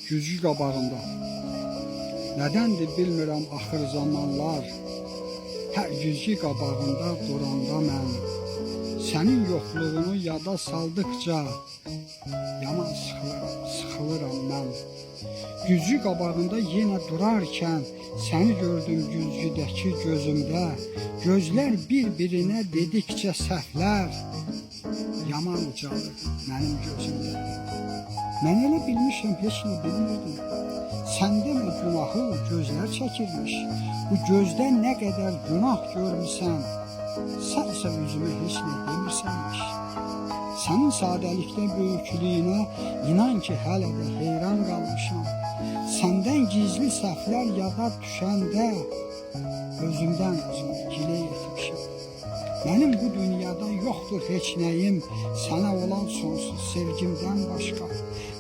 gücü qabağında. Nədəndir bilmirəm axır zamanlar, hər gücü qabağında duranda mən, sənin yoxluğunu yada saldıqca, yaman sıxılıram mən. Gücü qabağında yenə durarkən, səni gördüm güzgüdəki gözümdə, gözlər bir-birinə dedikcə səhvlər, yaman ucalır mənim gözümdə. Mən elə bilmişəm, heç nə bilmirdim. Səndə mi günahı gözlər çəkirmiş, bu gözdən nə qədər günah görmüsən, sənsə üzümə heç nə demirsənmiş. Sənin sadəlikdə böyüklüyünə inan ki, hələ də heyran qalmışam. Səndən gizli səhvlər yada düşəndə, özümdən özümə gilə etmişəm. Mənim bu dünyada yoxdur heç nəyim, sənə olan sonsuz sevgimdən başqa.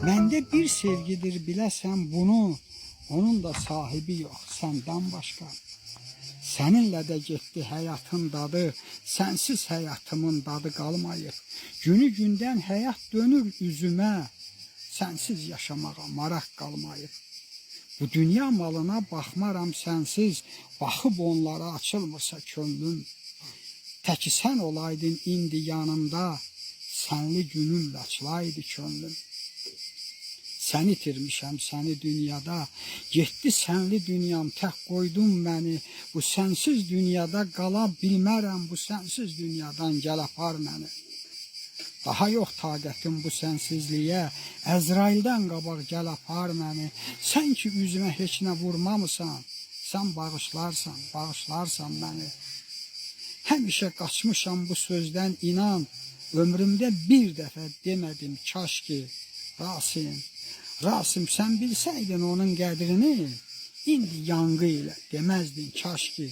Məndə bir sevgidir biləsən bunu, onun da sahibi yox səndən başqa. Səninlə də getdi həyatın dadı, sənsiz həyatımın dadı qalmayıb. Günü gündən həyat dönür üzümə, sənsiz yaşamağa maraq qalmayıb. Bu dünya malına baxmaram sənsiz, baxıb onlara açılmırsa könlüm. Təki sən olaydın indi yanımda, sənli günümlə açılaydı könlüm. Sən itirmişəm səni dünyada, getdi sənli dünyam, tək qoydun məni. Bu sənsiz dünyada qala bilmərəm, bu sənsiz dünyadan gəl apar məni. Daha yox taqətim bu sənsizliyə, Əzraildən qabaq gəl apar məni. Sən ki üzümə heç nə vurmamısan, sən bağışlarsan məni. Həmişə qaçmışam bu sözdən inan, ömrümdə bir dəfə demədim kaş ki, Rasim sən bilsəydin onun qədrini, indi yanğı ilə deməzdin kaş ki,